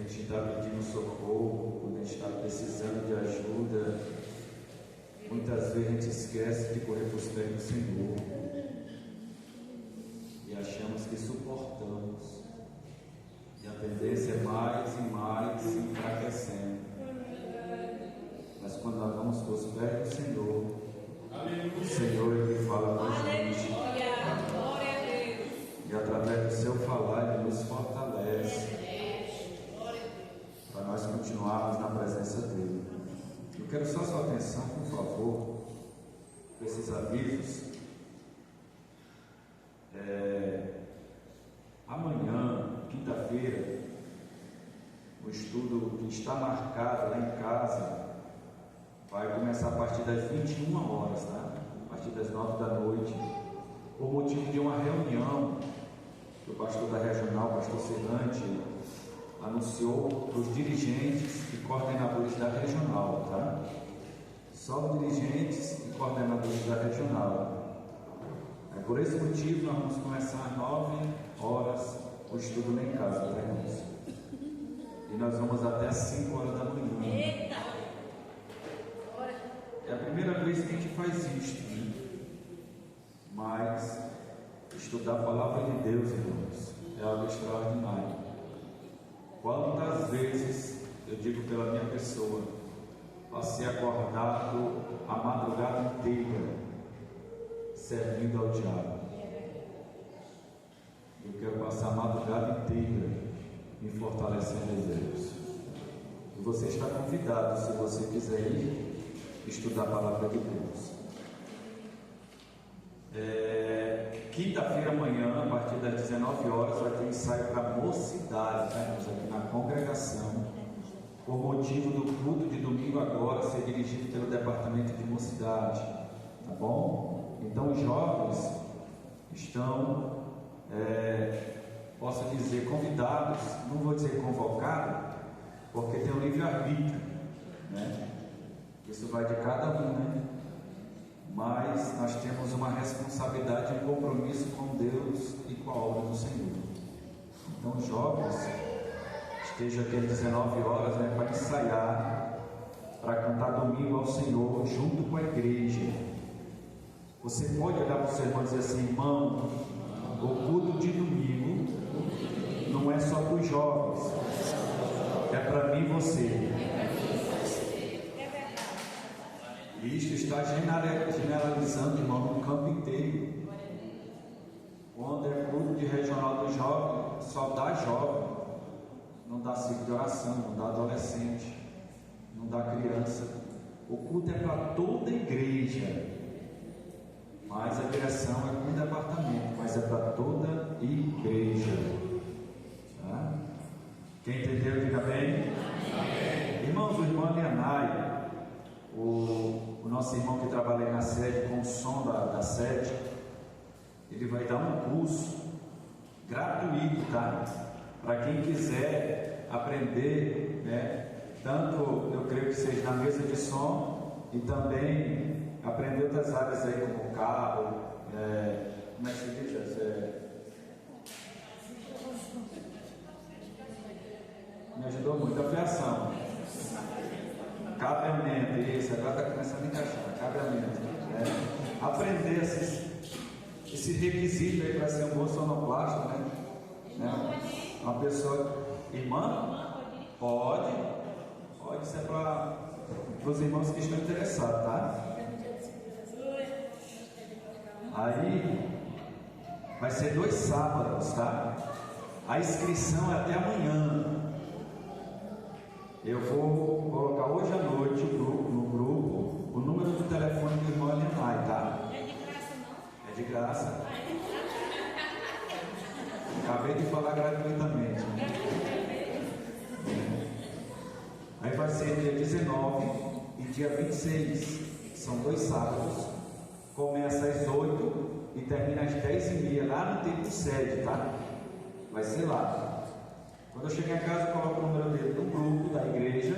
gente está pedindo socorro, quando a gente está precisando de ajuda, muitas vezes a gente esquece de correr para os pés do Senhor e achamos que suportamos, e a tendência é mais e mais se enfraquecendo. Mas quando nós vamos para os pés do Senhor, o Senhor Ele fala com a gente, e através do seu falar Ele nos fortalece para nós continuarmos na presença dEle. Eu quero só sua atenção, por favor, para esses avisos. Amanhã, quinta-feira, o estudo que está marcado lá em casa vai começar a partir das 21 horas, tá? A partir das 9 da noite, por motivo de uma reunião que o pastor da regional, o pastor Celante, anunciou para os dirigentes e coordenadores da regional, tá? Só dirigentes e coordenadores da regional. Por esse motivo, nós vamos começar às 9 horas o estudo lá em casa, tá, irmãos? E nós vamos até às 5 horas da manhã. Eita! É a primeira vez que a gente faz isto, né? Mas estudar a palavra de Deus, irmãos, é algo extraordinário. Quantas vezes, eu digo pela minha pessoa, passei acordado a madrugada inteira servindo ao diabo. Eu quero passar a madrugada inteira me fortalecendo em Deus. E você está convidado, se você quiser ir estudar a palavra de Deus. Quinta-feira amanhã, a partir das 19 horas, vai ter ensaio para a mocidade, tá? Aqui na congregação, por motivo do culto de domingo agora ser dirigido pelo departamento de mocidade, tá bom? Então os jovens estão, posso dizer, convidados, não vou dizer convocados, porque tem um livre-arbítrio, né? Isso vai de cada um, né? Mas nós temos uma responsabilidade e um compromisso com Deus e com a obra do Senhor. Então, jovens, esteja aqui às 19 horas, né, para ensaiar, para cantar domingo ao Senhor, junto com a igreja. Você pode olhar para o seu irmão e dizer assim: irmão, o culto de domingo não é só para os jovens, é para mim e você. E isto está generalizando, irmão, no campo inteiro. Quando é culto de regional do jovem, só dá jovem, não dá ciclo de oração, não dá adolescente, não dá criança. O culto é para toda a igreja, mas a direção é com o departamento, mas é para toda a igreja. Tá? Quem entendeu, diga bem. Amém. Irmãos, o irmão Leonai, o nosso irmão que trabalha aí na sede com o som da sede, ele vai dar um curso gratuito, tá? Para quem quiser aprender, né? Tanto eu creio que seja na mesa de som e também aprender outras áreas aí como carro, como é que se diz? Me ajudou muito, a fiação. Cabeamento, isso, agora está começando a encaixar, cabeamento, aprender esse requisito aí para ser um bom sonoplasta, né? Uma pessoa, irmã, pode, isso é para os irmãos que estão interessados, tá? Aí, vai ser 2 sábados, tá? A inscrição é até amanhã. Eu vou colocar hoje à noite no grupo o número do telefone do irmão Alenai, tá? É de graça, não? É de graça. Acabei de falar gratuitamente, né? Aí vai ser dia 19 e dia 26. São 2 sábados. Começa às 8 e termina às 10h30 lá no tempo sede, tá? Vai ser lá. Quando eu chegar em casa, eu coloco o número dele no grupo da igreja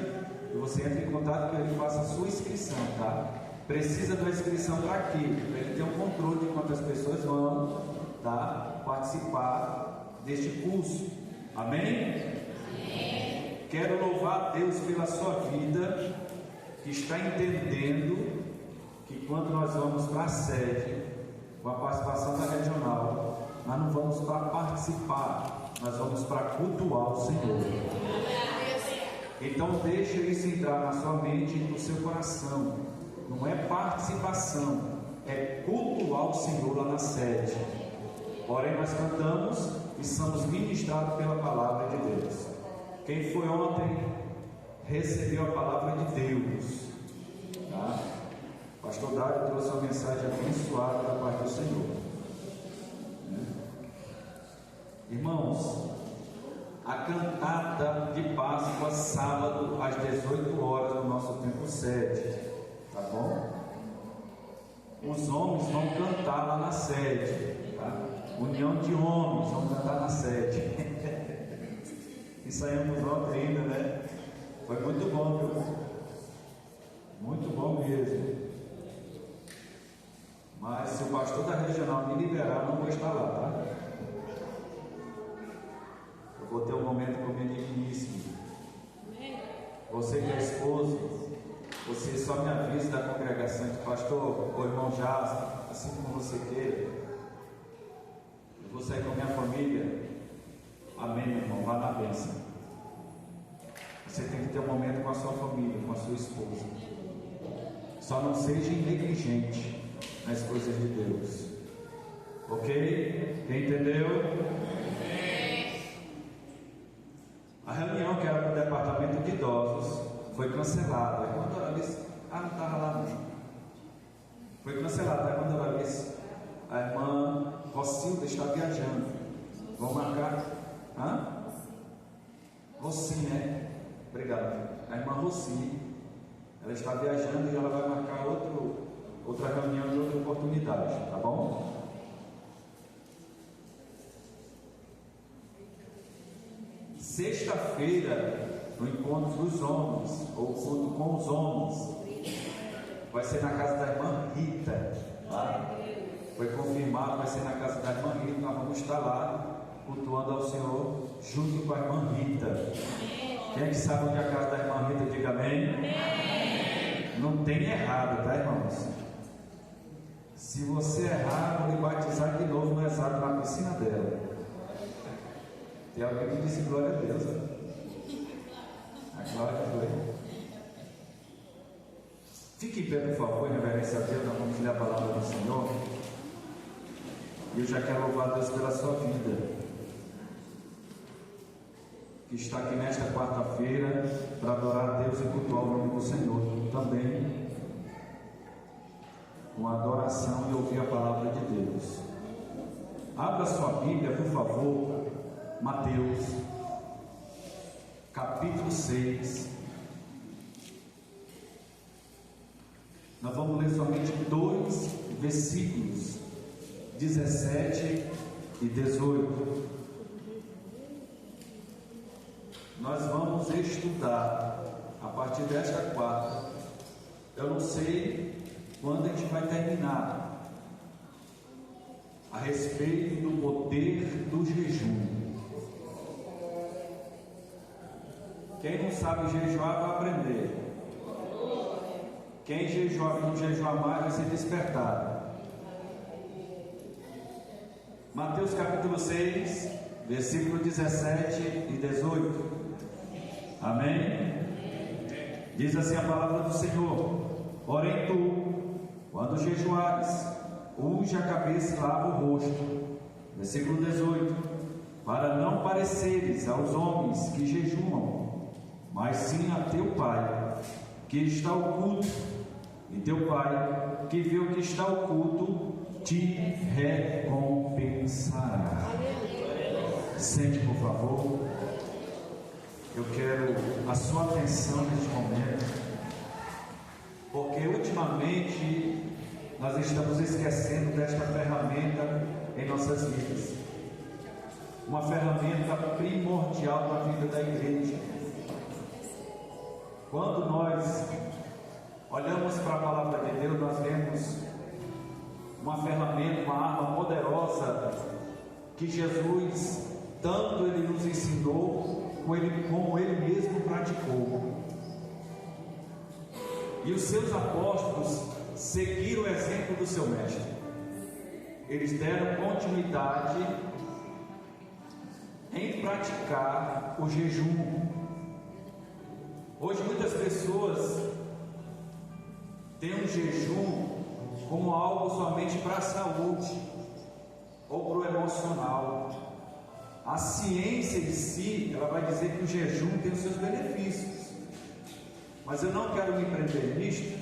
e você entra em contato para ele faça a sua inscrição, tá? Precisa da inscrição para quê? Para ele ter um controle de quantas pessoas vão, tá? Participar deste curso. Amém? Amém. quero louvar a Deus pela sua vida, que está entendendo que quando nós vamos para a sede, com a participação da regional, nós não vamos para participar, nós vamos para cultuar o Senhor. Então deixa isso entrar na sua mente e no seu coração. Não é participação, é cultuar o Senhor lá na sede. Porém nós cantamos e somos ministrados pela palavra de Deus. Quem foi ontem recebeu a palavra de Deus, tá? O pastor Dário trouxe uma mensagem abençoada da parte do Senhor, né? Irmãos, a cantada de Páscoa, sábado, às 18 horas, no nosso templo sede, tá bom? Os homens vão cantar lá na sede, tá? União de homens vão cantar na sede. Ensaiamos ontem ainda, né? Foi muito bom, viu? Muito bom mesmo. Mas se o pastor da regional me liberar, não vou estar lá, tá? Eu vou ter um momento comigo digníssimo. Você que é esposo, você só me avisa da congregação de pastor, o irmão Jasper, assim como você queira. Eu vou sair com a minha família. Amém, meu irmão, vá na bênção. Você tem que ter um momento com a sua família, com a sua esposa. Só não seja negligente nas coisas de Deus. Ok? Quem entendeu? A reunião que era para o departamento de idosos foi cancelada. Aí quando ela disse, não estava lá não. Foi cancelada. Aí quando ela disse, a irmã Rocilda está viajando. Vão marcar? Rossi, né? Obrigado. A irmã Rossi, ela está viajando e ela vai marcar outra reunião de outra oportunidade, tá bom? Sexta-feira, no encontro dos homens, ou culto com os homens, vai ser na casa da irmã Rita, tá? Foi confirmado, vai ser na casa da irmã Rita. Nós vamos estar lá cultuando ao Senhor junto com a irmã Rita. Quem é que sabe onde é a casa da irmã Rita? Diga amém. Não tem errado, tá, irmãos? Se você errar, vou lhe batizar de novo no exato na piscina dela. Tem alguém que disse glória a Deus, né? A glória foi. Fique em pé, por favor, em reverência a Deus. Nós vamos ler a palavra do Senhor. E eu já quero louvar a Deus pela sua vida, que está aqui nesta quarta-feira para adorar a Deus e cultuar o nome do Senhor. Também com adoração e ouvir a palavra de Deus. Abra sua Bíblia, por favor, Mateus, capítulo 6. Nós vamos ler somente 2 versículos, 17 e 18. Nós vamos estudar a partir desta quarta. Eu não sei quando a gente vai terminar a respeito do poder do jejum. Quem não sabe jejuar vai aprender. Quem jejuar e não jejuar mais vai ser despertado. Mateus capítulo 6, versículo 17 e 18. Amém? Diz assim a palavra do Senhor: porém tu, quando jejuares, unge a cabeça e lava o rosto. Versículo 18: para não pareceres aos homens que jejuam, mas sim a teu Pai que está oculto, e teu Pai que vê o que está oculto te recompensará. Sente, por favor. Eu quero a sua atenção neste momento, porque ultimamente nós estamos esquecendo desta ferramenta em nossas vidas, uma ferramenta primordial na vida da igreja. Quando nós olhamos para a palavra de Deus, nós vemos uma ferramenta, uma arma poderosa que Jesus tanto ele nos ensinou, como ele mesmo praticou. E os seus apóstolos seguiram o exemplo do seu mestre. Eles deram continuidade em praticar o jejum. Hoje muitas pessoas têm um jejum como algo somente para a saúde ou para o emocional. A ciência em si, ela vai dizer que o jejum tem os seus benefícios, mas eu não quero me prender nisto,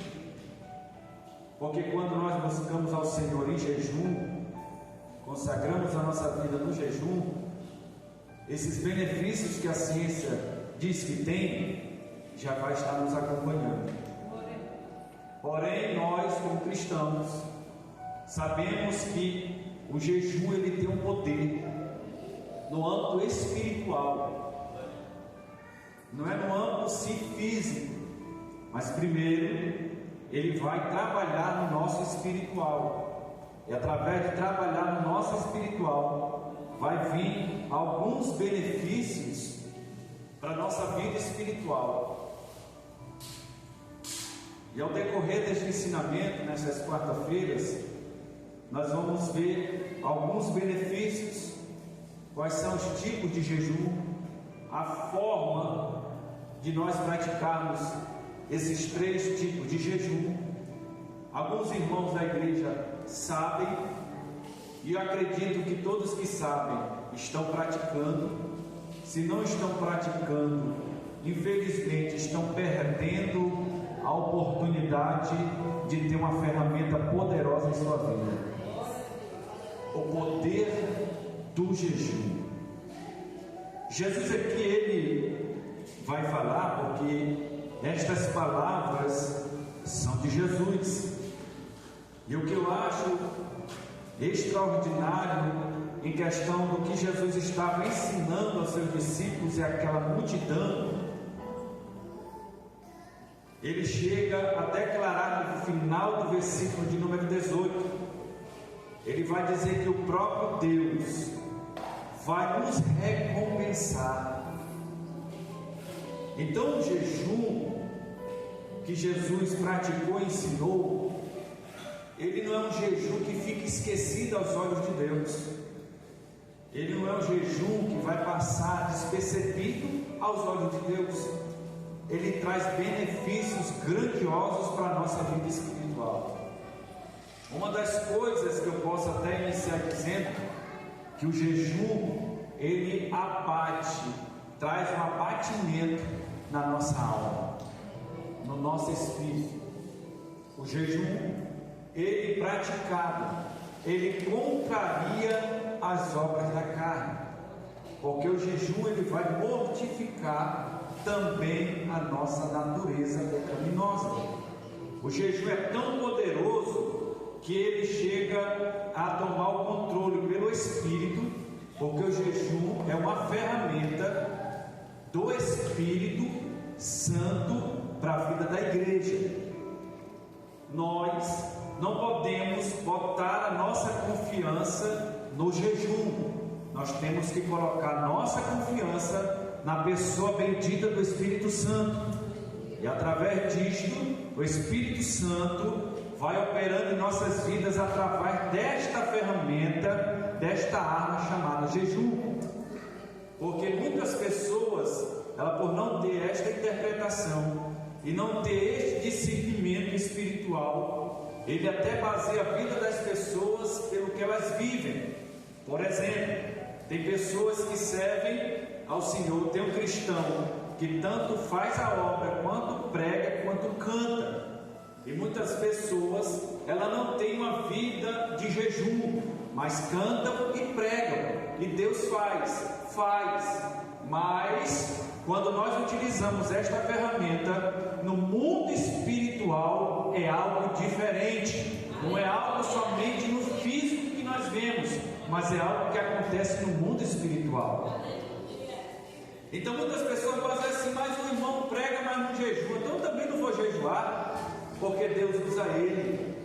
porque quando nós buscamos ao Senhor em jejum, consagramos a nossa vida no jejum, esses benefícios que a ciência diz que tem, já vai estar nos acompanhando. Porém, nós como cristãos, sabemos que o jejum ele tem um poder no âmbito espiritual, não é no âmbito físico, mas primeiro ele vai trabalhar no nosso espiritual, e através de trabalhar no nosso espiritual vai vir alguns benefícios para a nossa vida espiritual. E ao decorrer deste ensinamento, nessas quarta-feiras, nós vamos ver alguns benefícios, quais são os tipos de jejum, a forma de nós praticarmos esses 3 tipos de jejum. Alguns irmãos da igreja sabem, e eu acredito que todos que sabem estão praticando. Se não estão praticando, infelizmente estão perdendo a oportunidade de ter uma ferramenta poderosa em sua vida. O poder do jejum. Jesus aqui ele vai falar, porque estas palavras são de Jesus, e o que eu acho extraordinário em questão do que Jesus estava ensinando aos seus discípulos e àquela multidão, ele chega a declarar no final do versículo de número 18, ele vai dizer que o próprio Deus vai nos recompensar. Então o jejum que Jesus praticou e ensinou, ele não é um jejum que fica esquecido aos olhos de Deus. Ele não é um jejum que vai passar despercebido aos olhos de Deus. Ele traz benefícios grandiosos para a nossa vida espiritual. Uma das coisas que eu posso até iniciar dizendo, que o jejum, ele abate, traz um abatimento na nossa alma, no nosso espírito. O jejum, ele praticado, ele contraria as obras da carne, porque o jejum ele vai mortificar também a nossa natureza pecaminosa. O jejum é tão poderoso que ele chega a tomar o controle pelo Espírito, porque o jejum é uma ferramenta do Espírito Santo para a vida da igreja. Nós não podemos botar a nossa confiança no jejum, nós temos que colocar nossa confiança na pessoa bendita do Espírito Santo, e através disto, o Espírito Santo vai operando em nossas vidas através desta ferramenta, desta arma chamada jejum. Porque muitas pessoas, ela por não ter esta interpretação e não ter este discernimento espiritual, ele até baseia a vida das pessoas pelo que elas vivem. Por exemplo, tem pessoas que servem ao Senhor, tem um cristão que tanto faz a obra, quanto prega, quanto canta. E muitas pessoas, ela não tem uma vida de jejum, mas cantam e pregam, e Deus faz, mas quando nós utilizamos esta ferramenta no mundo espiritual, é algo diferente, não é algo somente no físico que nós vemos, mas é algo que acontece no mundo espiritual. Então muitas pessoas vão dizer assim, mas o irmão prega, mas não jejua, então eu também não vou jejuar, porque Deus usa ele.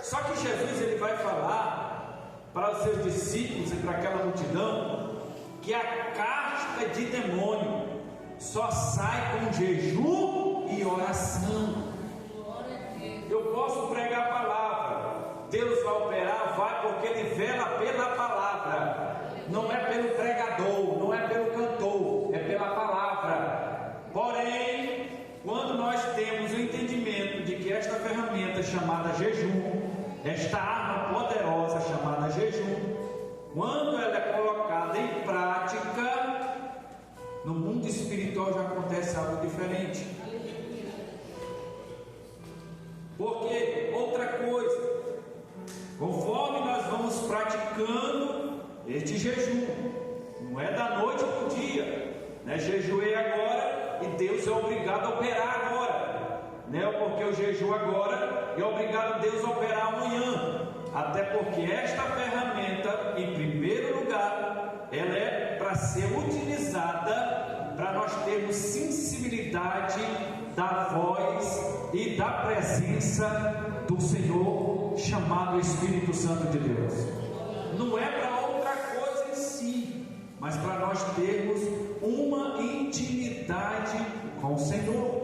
Só que Jesus ele vai falar para os seus discípulos e para aquela multidão que a casta prática de demônio só sai com jejum e oração. Eu posso pregar a palavra, Deus vai operar, vai, porque Ele vela pela palavra, não é pelo pregador, não é pelo cantor, é pela palavra. Porém, quando nós temos o entendimento de que esta ferramenta chamada jejum, esta arma poderosa chamada jejum, quando ela é colocada em prática, no mundo espiritual já acontece algo diferente. Porque, outra coisa, conforme nós vamos praticando este jejum, não é da noite para o dia, né? Jejuei agora e Deus é obrigado a operar agora, né? Porque eu jejuo agora e é obrigado Deus a operar amanhã. Até porque esta ferramenta, em primeiro lugar, ela é para ser utilizada para nós termos sensibilidade da voz e da presença do Senhor, chamado Espírito Santo de Deus. Não é para outra coisa em si, mas para nós termos uma intimidade com o Senhor.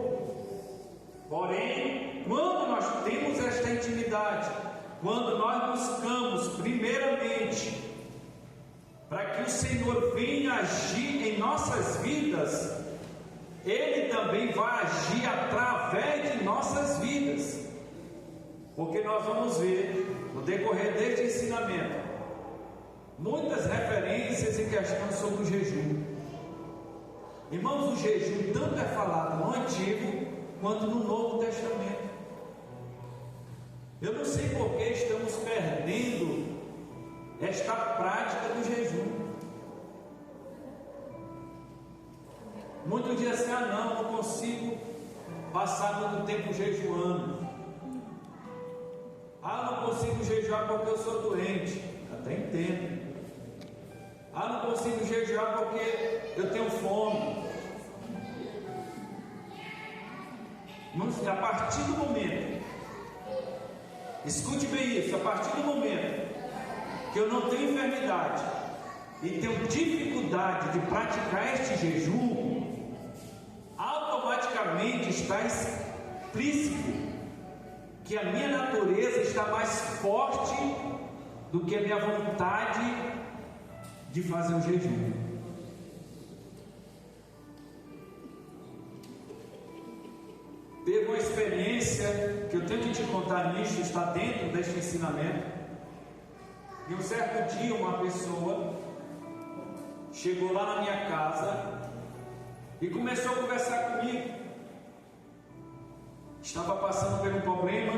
Porém, quando nós temos esta intimidade, quando nós buscamos primeiramente para que o Senhor venha agir em nossas vidas, Ele também vai agir através de nossas vidas. Porque nós vamos ver, no decorrer deste ensinamento, muitas referências e questões sobre o jejum. Irmãos, o jejum tanto é falado no Antigo quanto no Novo Testamento. Eu não sei por que estamos perdendo esta prática do jejum. Muitos dizem assim: não consigo passar muito tempo jejuando. Não consigo jejuar porque eu sou doente. Até entendo. Não consigo jejuar porque eu tenho fome. Mas a partir do momento, escute bem isso, a partir do momento que eu não tenho enfermidade e tenho dificuldade de praticar este jejum, automaticamente está explícito que a minha natureza está mais forte do que a minha vontade de fazer o jejum. Teve uma experiência que eu tenho que te contar nisso, está dentro deste ensinamento. E um certo dia uma pessoa chegou lá na minha casa e começou a conversar comigo. Estava passando por um problema,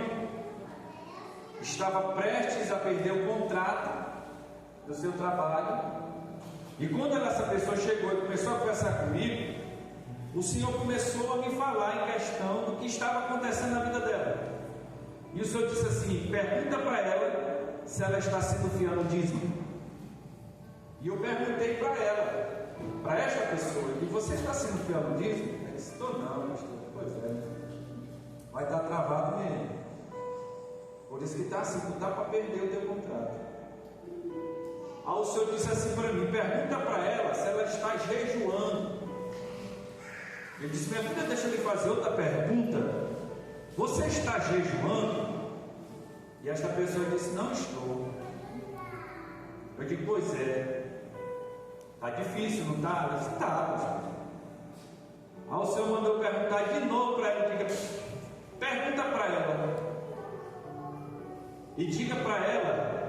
estava prestes a perder o contrato do seu trabalho. E quando essa pessoa chegou e começou a conversar comigo, o Senhor começou a me falar em questão do que estava acontecendo na vida dela. E o Senhor disse assim: pergunta para ela se ela está sendo fiel no dízimo. E eu perguntei para ela, para esta pessoa: e você está sendo fiel no dízimo? Ela disse: estou não, pastor. Pois é, vai estar travado mesmo. Por isso que está assim, não dá para perder o teu contrato. Aí o Senhor disse assim para mim: pergunta para ela se ela está jejuando. Eu disse: minha filha, deixa eu lhe fazer outra pergunta. Você está jejuando? E esta pessoa disse: não estou. Eu digo: pois é, está difícil, não está? Ela disse: está. Aí o Senhor mandou perguntar de novo para ela. Pergunta para ela e diga para ela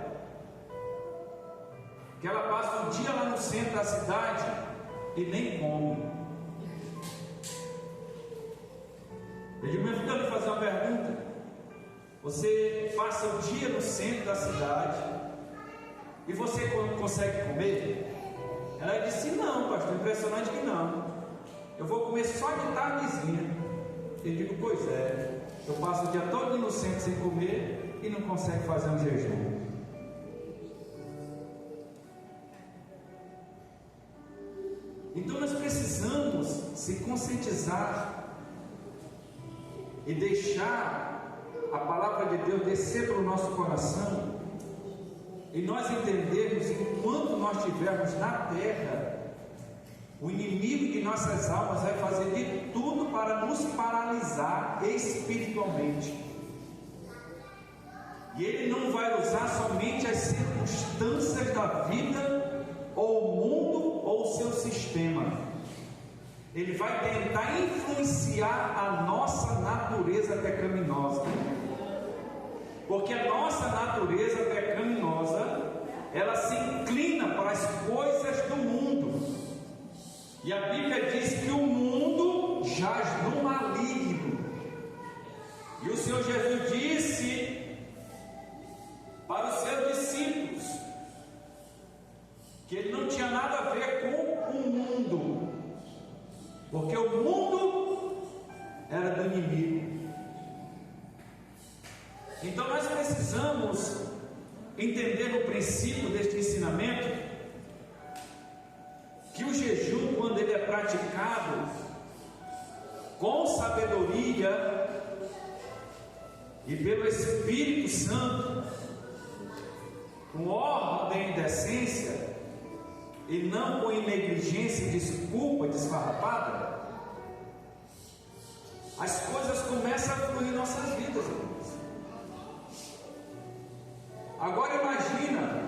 que ela passa um dia lá no centro da cidade e nem come. Eu digo: minha filha, eu vou fazer uma pergunta. Você passa o dia no centro da cidade e você consegue comer? Ela disse: não, pastor, impressionante que não. Eu vou comer só de tardezinha. Eu digo: pois é, eu passo o dia todo no centro sem comer e não consegue fazer um jejum. Então nós precisamos se conscientizar e deixar a palavra de Deus descer para o nosso coração, e nós entendermos que enquanto nós estivermos na terra, O inimigo de nossas almas vai fazer de tudo para nos paralisar espiritualmente. E ele não vai usar somente as circunstâncias da vida, ou o mundo, ou o seu sistema. Ele vai tentar influenciar a nossa natureza pecaminosa. Porque a nossa natureza pecaminosa, ela se inclina para as coisas do mundo. E a Bíblia diz que o mundo jaz no maligno. E o Senhor Jesus disse para os seus discípulos que ele não tinha nada a ver com o mundo, porque o mundo era do inimigo. Então nós precisamos entender o princípio deste ensinamento, que o jejum, quando ele é praticado com sabedoria e pelo Espírito Santo, com ordem e decência, e não com negligência e desculpa desfarrapada, as coisas começam a fluir em nossas vidas, irmãos. Agora imagina,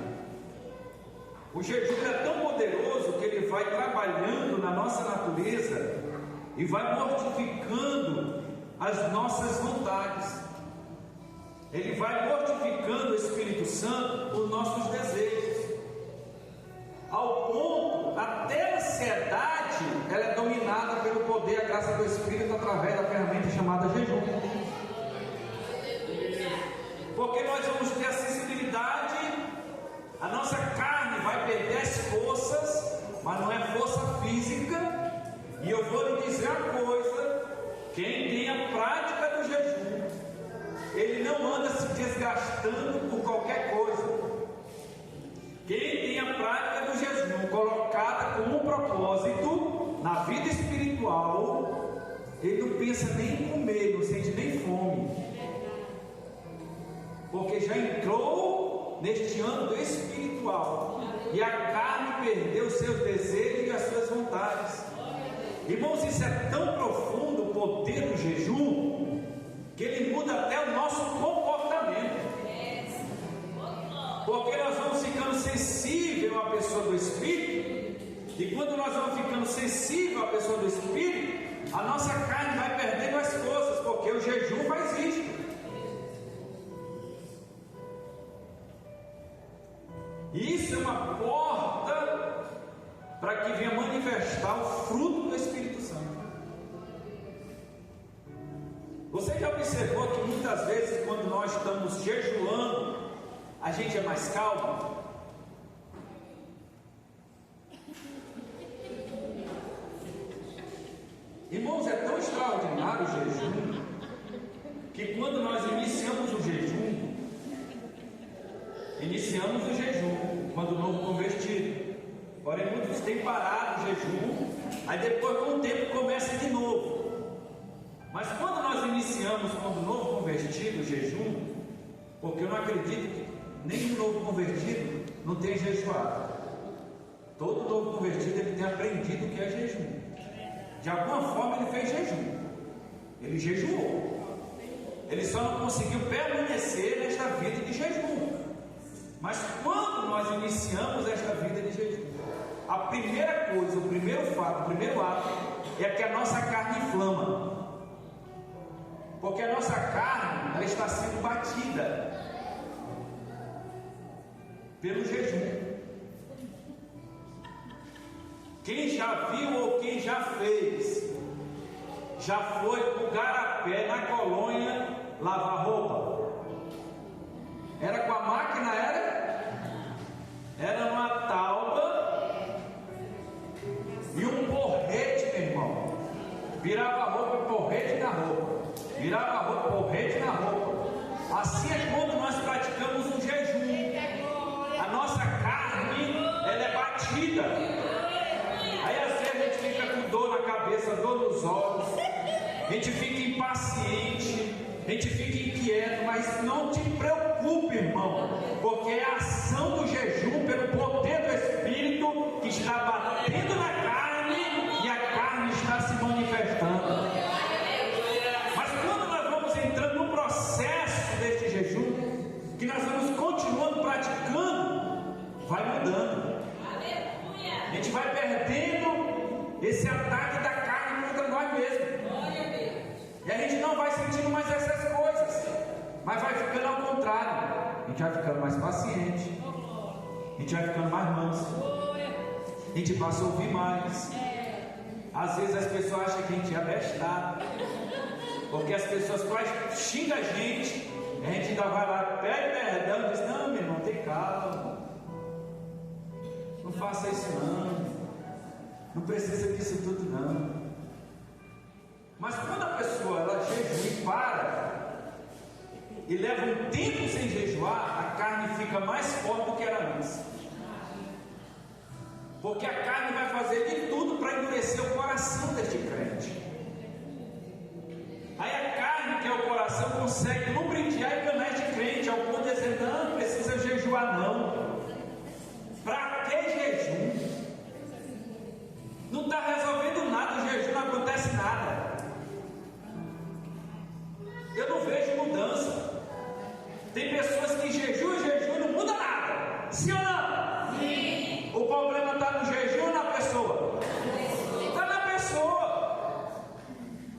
o jejum é tão poderoso que ele vai trabalhando na nossa natureza e vai mortificando as nossas vontades. Ele vai mortificando o Espírito Santo os nossos desejos, ao ponto, até a ansiedade, ela é dominada pelo poder e a graça do Espírito através da ferramenta chamada jejum. Porque nós vamos ter a sensibilidade, a nossa carne vai perder as forças, mas não é força física. E eu vou lhe dizer uma coisa: quem tem a prática do jejum, ele não anda se desgastando por qualquer coisa. Quem tem a prática do jejum colocada como um propósito na vida espiritual, ele não pensa nem em comer, não sente nem fome, porque já entrou neste âmbito espiritual e a carne perdeu os seus desejos e as suas vontades. Irmãos, isso é tão profundo, o poder do jejum, que ele muda até o nosso comportamento. Porque nós vamos ficando sensíveis à pessoa do Espírito, e quando nós vamos ficando sensíveis à pessoa do Espírito, a nossa carne vai perdendo as forças, porque o jejum faz isso. Isso é uma porta para que venha manifestar o fruto do Espírito Santo. Você já observou que muitas vezes, quando nós estamos jejuando, a gente é mais calmo? Irmãos, é tão extraordinário o jejum, que quando nós iniciamos o jejum, quando novo convertido. Porém, muitos têm parado o jejum, aí depois com o tempo começa de novo. Mas quando nós iniciamos quando novo convertido o jejum, porque eu não acredito que nenhum novo convertido não tenha jejuado. Todo novo convertido ele tem aprendido o que é jejum. De alguma forma ele fez jejum, ele jejuou, ele só não conseguiu permanecer nesta vida de jejum. Mas quando nós iniciamos esta vida de jejum, a primeira coisa, o primeiro fato, o primeiro ato é que a nossa carne inflama, porque a nossa carne ela está sendo batida pelo jejum. Quem já viu ou quem já fez, já foi para o Garapé, na colônia, lavar roupa? Era com a máquina, era numa tauba e um porrete, meu irmão. Virava a roupa e porrete na roupa, virava a roupa, porrete na roupa. Assim é quando nós praticamos um jejum. A nossa carne, ela é batida. Aí às vezes a gente fica com dor na cabeça, dor nos olhos, a gente fica impaciente, a gente fica inquieto, mas não te preocupe, irmão, porque é a ação do jejum pelo poder do Espírito que está batendo na carne gente vai perdendo esse ataque da carne contra nós mesmos. E a gente não vai sentindo mais essas coisas, mas vai ficando ao contrário. A gente vai ficando mais paciente, a gente vai ficando mais manso, a gente passa a ouvir mais. Às vezes as pessoas acham que a gente é abestado, porque as pessoas quase xingam a gente ainda vai lá, pede perdão, diz: não, meu irmão, tem calma, não faça isso não precisa disso tudo não. Mas quando a pessoa ela jejua e para, e leva um tempo sem jejuar, a carne fica mais forte do que era antes. Porque a carne vai fazer de tudo para endurecer o coração deste crente. Aí a carne, que é o coração, consegue lubrificar e enganar este crente, ao ponto de dizer: não precisa jejuar não. Para que jejum? Não está resolvendo nada, o jejum não acontece nada. Eu não vejo mudança. Tem pessoas que jejuam e não muda nada. Sim ou não? Sim. O problema está no jejum ou na pessoa? Está na pessoa.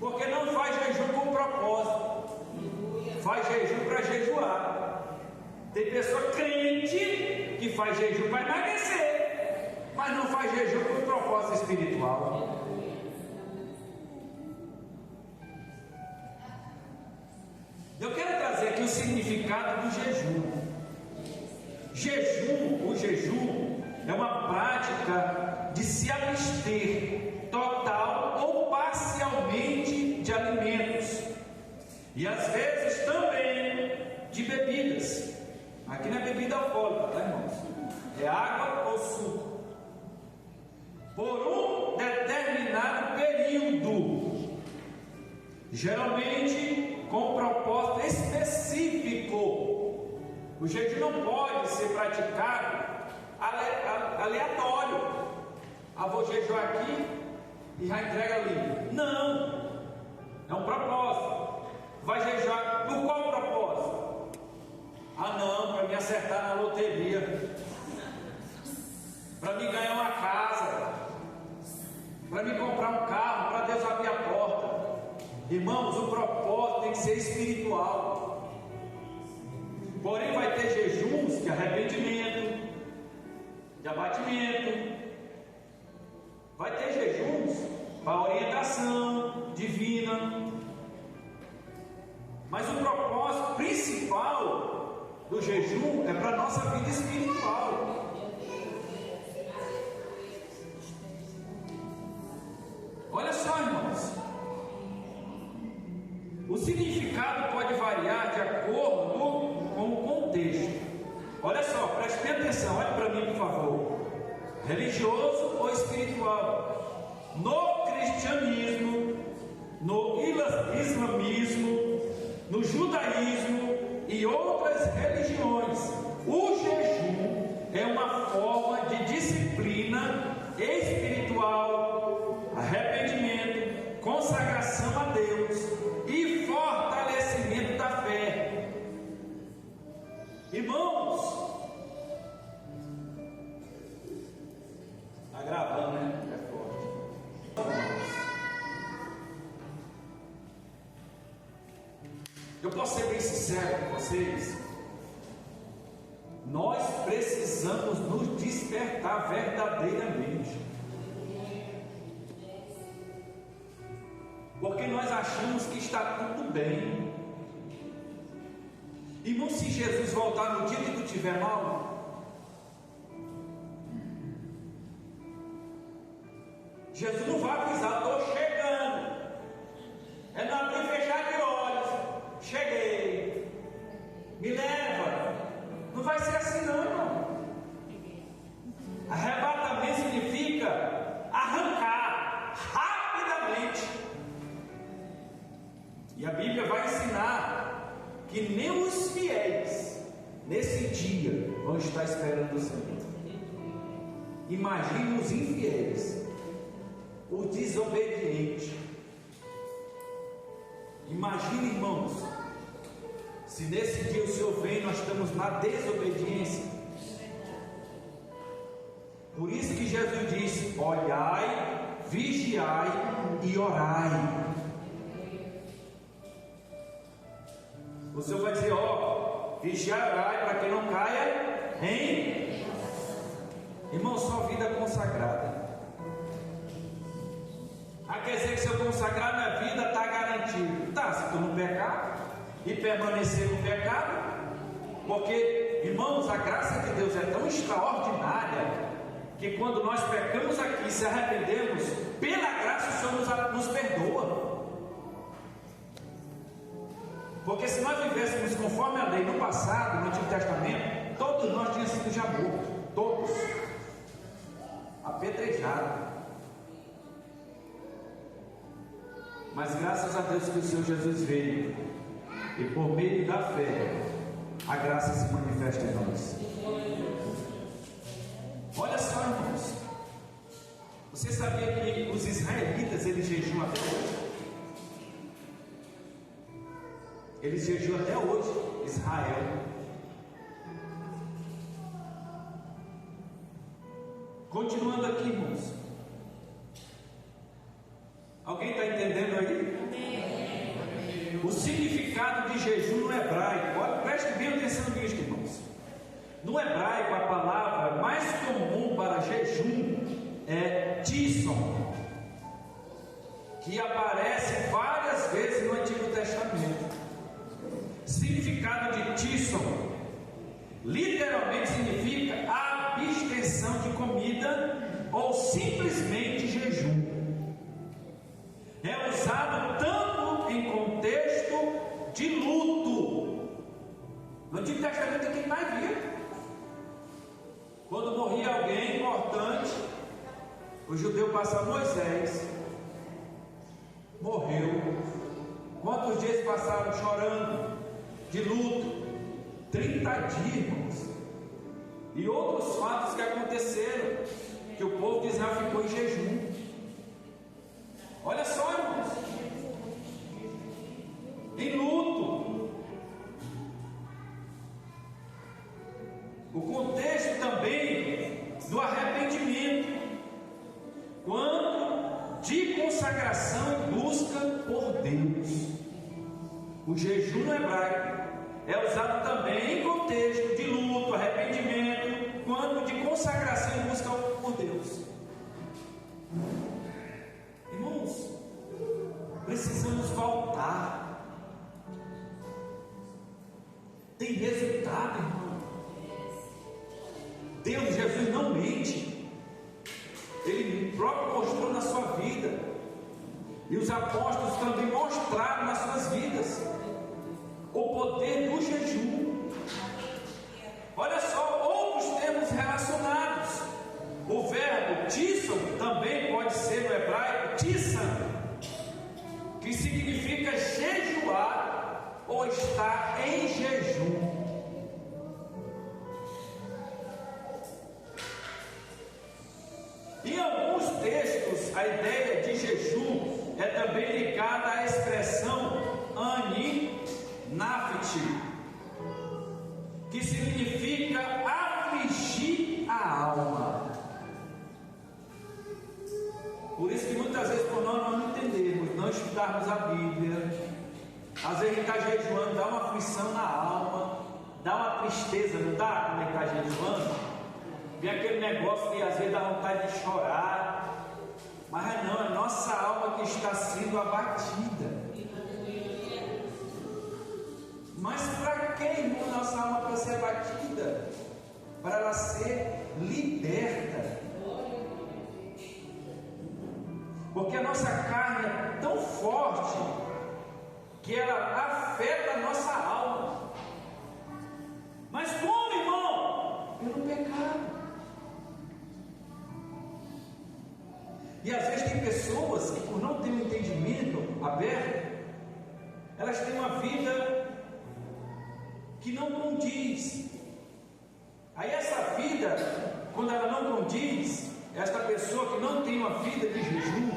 Porque não faz jejum com propósito. Faz jejum para jejuar. Tem pessoa crente que faz jejum para emagrecer, mas não faz jejum com propósito espiritual. Eu quero trazer aqui o significado do jejum. O jejum é uma prática de se abster total ou parcialmente de alimentos, e às vezes também de bebidas. Aqui não é bebida alcoólica, tá, irmãos? É água ou suco, por um determinado período, geralmente com um propósito específico. O jejum não pode ser praticado aleatório. Vou jejuar aqui e já entrega ali. Não, é um propósito. Vai jejuar por qual propósito? Não, para me acertar na loteria, para me ganhar uma casa, para me comprar um carro, para Deus abrir a porta. Irmãos, o propósito tem que ser espiritual. Porém vai ter jejuns de arrependimento, de abatimento. Vai ter jejuns para orientação divina. Mas o propósito principal do jejum é para a nossa vida espiritual. Olha só, irmãos, o significado pode variar de acordo com o contexto. Olha só, preste bem atenção, olha para mim, por favor. Religioso ou espiritual? No cristianismo, no islamismo, no judaísmo e outras religiões, o jejum é uma forma de disciplina espiritual, arrependimento, consagração a Deus e fortalecimento da fé. Irmãos, está gravando, né? É forte. Eu posso ser bem sincero com vocês? Nós precisamos nos despertar verdadeiramente, porque nós achamos que está tudo bem. Irmão, se Jesus voltar no dia que tu estiver mal, Jesus não vai avisar: estou chegando. É não abrir e fechar de olhos. Cheguei, me leva. Não vai ser assim não, irmão. Arrebatamento significa arrancar rapidamente. E a Bíblia vai ensinar que nem os fiéis nesse dia vão estar esperando o Senhor. Imagine os infiéis, os desobedientes. Imagine, irmãos, se nesse dia o Senhor vem e nós estamos na desobediência. Por isso que Jesus disse: olhai, vigiai e orai. O Senhor vai dizer: ó, vigiai e orai para que não caia em... Irmão, sua vida é consagrada. Quer dizer que se eu consagrar minha vida, está garantido. Tá, se tu não pecar e permanecer no pecado. Porque, irmãos, a graça de Deus é tão extraordinária que quando nós pecamos aqui, se arrependemos, pela graça o Senhor nos perdoa. Porque se nós vivêssemos conforme a lei no passado, no Antigo Testamento, todos nós tínhamos sido já mortos, todos, apedrejados. Mas graças a Deus que o Senhor Jesus veio, e por meio da fé, a graça se manifesta em nós. Olha só, irmãos, você sabia que os israelitas, eles jejuam até hoje? Eles jejuam até hoje, Israel. Continuando aqui, irmãos. Alguém está entendendo aí? O significado de jejum no hebraico. Olha, preste bem atenção nisso, irmãos. No hebraico, a palavra mais comum para jejum é tisson, que aparece várias vezes no Antigo Testamento. Significado de tisson literalmente significa abstenção de comida ou simplesmente jejum. É usado tanto em contexto de luto. No Antigo Testamento é quem mais via. Quando morria alguém importante, o judeu passava: Moisés morreu. Quantos dias passaram chorando, de luto? 30 dias, irmãos. E outros fatos que aconteceram, que o povo de Israel ficou em jejum. Olha só, irmãos, em luto. O contexto também do arrependimento, quanto de consagração e busca por Deus. O jejum no hebraico é usado também em contexto de luto, arrependimento, quanto de consagração e busca por Deus. Irmãos, precisamos voltar. Tem resultado, irmão. Deus, Jesus não mente. Ele próprio mostrou na sua vida, e os apóstolos também mostraram nas suas vidas o poder do jejum. Olha só, outros termos relacionados. O verbo tisson também pode ser no hebraico tissan, que significa jejuar ou estar em jejum. Em alguns textos, a ideia de jejum é também ligada à expressão ani nafti, que significa afligir a alma. Por isso que muitas vezes, por nós não entendermos, não estudarmos a Bíblia, às vezes a gente está jejuando, dá uma aflição na alma, dá uma tristeza, não dá? Quando a gente está jejuando, vem aquele negócio que às vezes dá vontade de chorar, mas não, é nossa alma que está sendo abatida. Mas para que, irmão, nossa alma para ser abatida? Para ela ser liberta. Porque a nossa carne é tão forte que ela afeta a nossa alma. Mas como, irmão? Pelo pecado. E às vezes tem pessoas que, por não ter um entendimento aberto, elas têm uma vida que não condiz. Aí essa vida, quando ela não condiz, esta pessoa que não tem uma vida de jejum,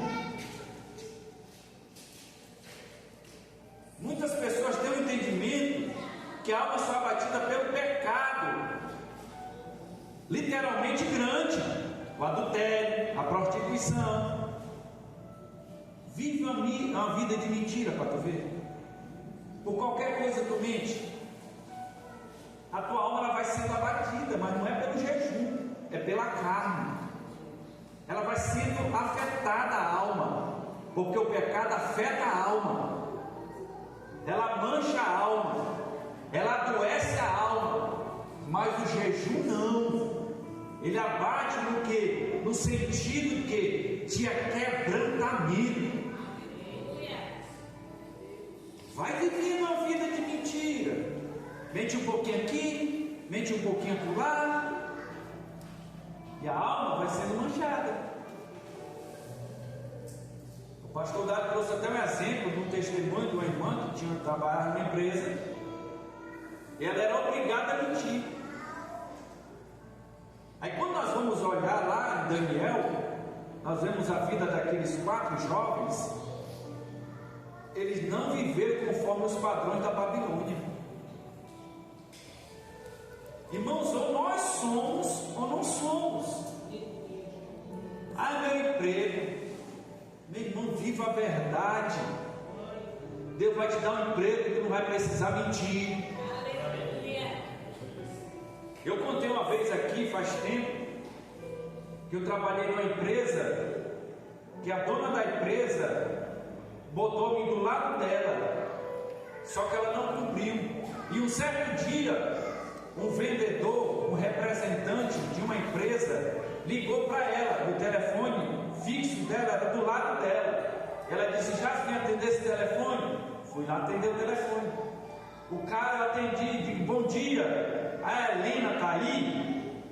muitas pessoas têm um entendimento que a alma só é abatida pelo pecado, literalmente grande. o adultério, a prostituição. Vive uma vida de mentira para tu ver. Por qualquer coisa tu mente. A tua alma ela vai sendo abatida, mas não é pelo jejum, é pela carne. Ela vai sendo afetada a alma, porque o pecado afeta a alma. Ela mancha a alma, ela adoece a alma, mas o jejum não. Ele abate no quê? No sentido que de quebrantamento. Vai viver uma vida de mentira. Mente um pouquinho aqui, mente um pouquinho acolá, e a alma vai sendo manchada. O pastor Dado trouxe até um exemplo de um testemunho de uma irmã que tinha trabalhado numa empresa, e ela era obrigada a mentir. Aí quando nós vamos olhar lá em Daniel, nós vemos a vida daqueles 4 jovens. Eles não viveram conforme os padrões da Babilônia. Irmãos, ou nós somos ou não somos. Meu emprego, meu irmão, viva a verdade. Deus vai te dar um emprego que tu não vai precisar mentir. Eu contei uma vez aqui, faz tempo, que eu trabalhei numa empresa, que a dona da empresa botou-me do lado dela, só que ela não cumpriu. E um certo dia, um vendedor, um representante de uma empresa, ligou para ela, o telefone fixo dela era do lado dela. Ela disse: já vim atender esse telefone? Fui lá atender o telefone. O cara atendi, digo: bom dia, a Helena está aí?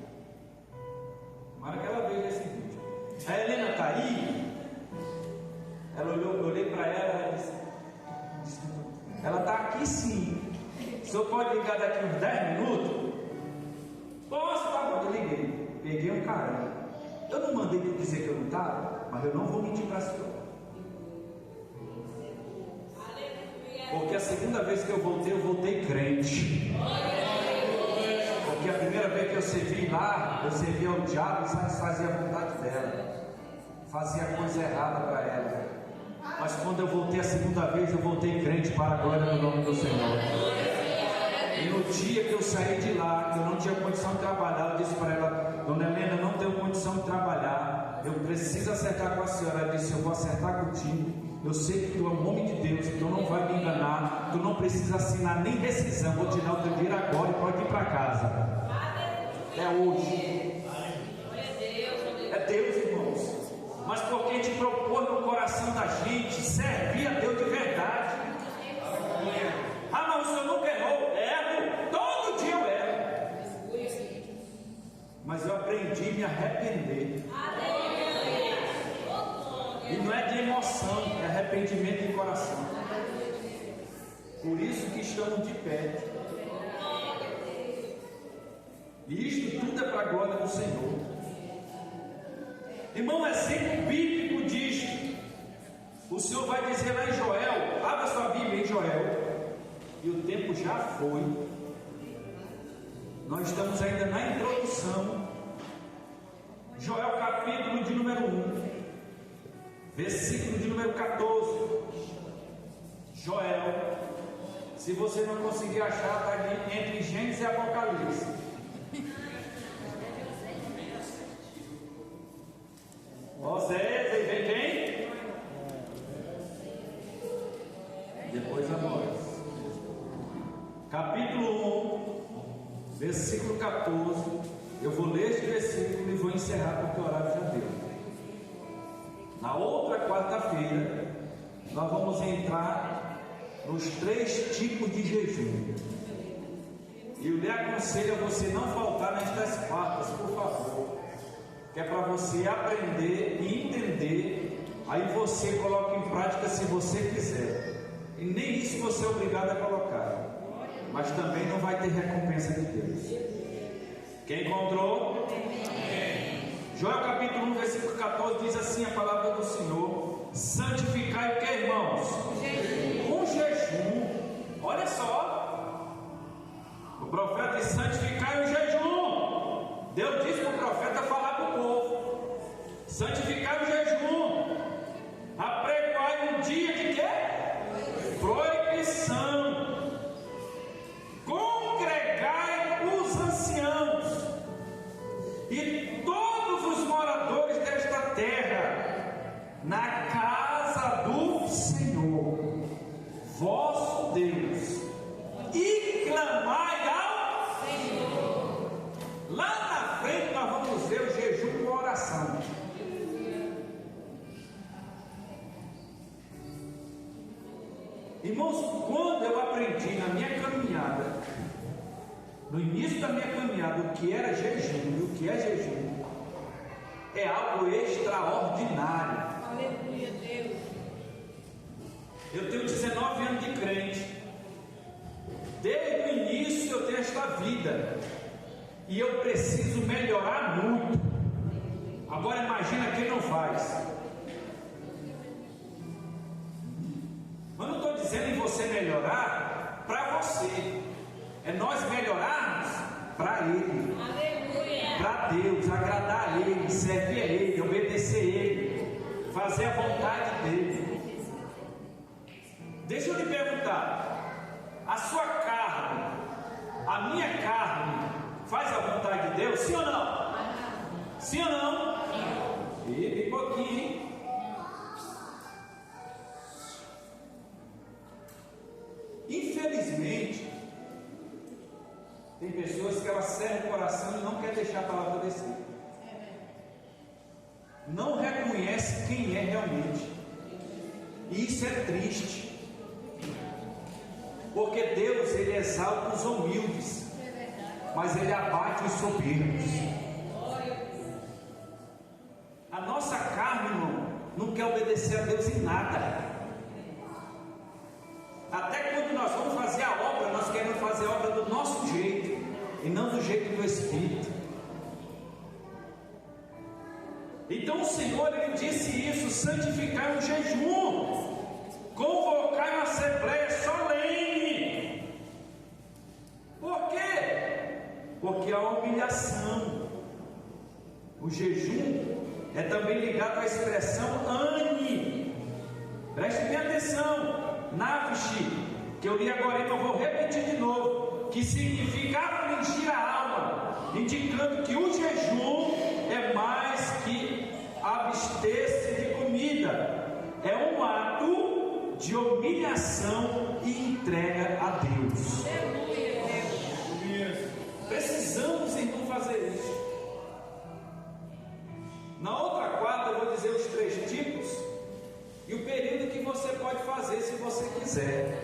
Tomara que ela veja esse vídeo. A Helena está aí? Ela olhou, eu olhei para ela, ela disse: ela está aqui sim. O senhor pode ligar daqui uns 10 minutos? Posso, tá bom, eu liguei. Peguei um caramba. Eu não mandei tu dizer que eu não estava, mas eu não vou mentir para a senhora. Porque a segunda vez que eu voltei crente. Porque a primeira vez que eu servi lá, eu servia ao diabo e fazia a vontade dela. Fazia coisa errada para ela. Mas quando eu voltei a segunda vez, eu voltei crente para a glória do nome do Senhor. E no dia que eu saí de lá, que eu não tinha condição de trabalhar, eu disse para ela: dona Helena, eu não tenho condição de trabalhar, eu preciso acertar com a senhora. Ela disse: eu vou acertar contigo. Eu sei que tu é um homem de Deus, tu não vai me enganar, tu não precisa assinar nem rescisão, vou te dar o teu dinheiro agora e pode ir para casa. É hoje. É Deus, irmãos. Mas porque a gente propôs no coração da gente servir a Deus de verdade. Mas o senhor nunca errou. Erro, todo dia eu erro. Mas eu aprendi a me arrepender. E não é de emoção, é arrependimento de coração. Por isso que estamos de pé. E isto tudo é para a glória do Senhor. Irmão, é exemplo bíblico disto. O Senhor vai dizer lá em Joel, abra sua Bíblia em Joel, e o tempo já foi. Nós estamos ainda na introdução. Joel capítulo de número 1, versículo de número 14. Joel, se você não conseguir achar, está ali entre Gênesis e Apocalipse. Oséias, aí vem quem? Depois Amós. Capítulo 1, versículo 14. Eu vou ler este versículo e vou encerrar porque o horário já deu. Na outra quarta-feira, nós vamos entrar nos 3 tipos de jejum. E eu lhe aconselho a você não faltar nestas quartas, por favor. Que é para você aprender e entender. Aí você coloca em prática se você quiser. E nem isso você é obrigado a colocar. Mas também não vai ter recompensa de Deus. Quem encontrou? Joel capítulo 1, versículo 14 diz assim a palavra do Senhor: santificai o que, irmãos? Com jejum. Olha só, o profeta diz: santificai o jejum. Deus disse para o profeta falar para o povo. Santificai o jejum. Apregoai um dia de quê? Proibição. Congregai os anciãos e todos os moradores desta terra na casa do Senhor, vosso Deus, e clamai ao Senhor. Lá na frente nós vamos ver o jejum com oração. Irmãos, quando eu aprendi na minha caminhada, no início da minha caminhada, o que era jejum e o que é jejum, é algo extraordinário. Aleluia, Deus. Eu tenho 19 anos de crente. Desde o início eu tenho esta vida. E eu preciso melhorar muito. Agora imagina quem não faz. Mas não estou dizendo em você melhorar para você. É nós melhorarmos para Ele. Aleluia. Para Deus, agradar a Ele, servir a Ele, obedecer a Ele, fazer a vontade dEle. Deixa eu lhe perguntar: a sua carne, a minha carne, faz a vontade de Deus? Sim ou não? Sim ou não? E bem pouquinho, hein? Infelizmente, tem pessoas que elas servem o coração e não quer deixar a palavra descer. Não reconhece quem é realmente. E isso é triste. Porque Deus, Ele exalta os humildes, mas Ele abate os soberbos. A nossa carne, irmão, não quer obedecer a Deus em nada. Até quando nós vamos fazer a obra, nós queremos fazer a obra do nosso jeito e não do jeito do Espírito. Então o Senhor, Ele disse isso: santificai o jejum, convocai uma assembleia solene. Por quê? Porque a humilhação, o jejum é também ligado à expressão ane. Preste bem atenção. Nafshi, que eu li agora, então vou repetir de novo, que significa afligir a alma, indicando que o jejum é mais que abster-se de comida, é um ato de humilhação e entrega a Deus. Precisamos então fazer isso. Na outra quadra eu vou dizer os 3 tipos e o período que você pode fazer se você quiser.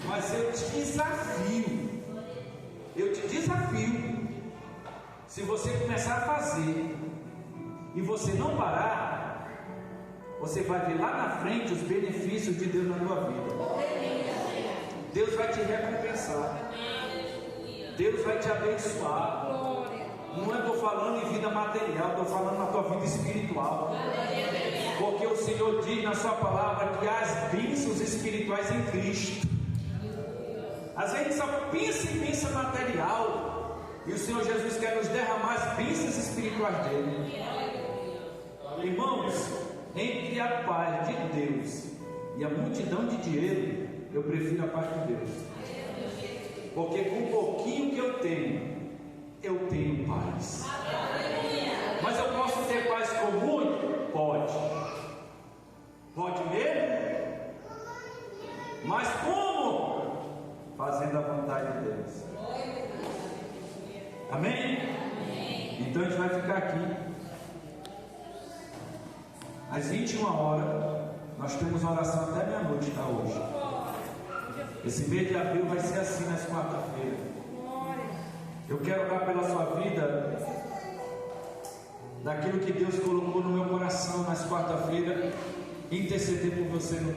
Mas eu te desafio, se você começar a fazer e você não parar, você vai ver lá na frente os benefícios de Deus na tua vida. Deus vai te recompensar, Deus vai te abençoar. Não estou falando em vida material, estou falando na tua vida espiritual. Porque o Senhor diz na sua palavra que há as bênçãos espirituais em Cristo. Às vezes só pensa material, e o Senhor Jesus quer nos derramar as bênçãos espirituais dele. Irmãos, entre a paz de Deus e a multidão de dinheiro, eu prefiro a paz de Deus. Porque com o pouquinho que eu tenho paz. Mas eu posso ter paz com muito? Pode. Pode mesmo? Mas como? Fazendo a vontade de Deus. Amém? Então a gente vai ficar aqui. Às 21 horas, nós temos oração até meia-noite, tá, hoje. Esse mês de abril vai ser assim nas quarta-feiras. Eu quero orar pela sua vida, daquilo que Deus colocou no meu coração nas quarta-feiras, interceder por você no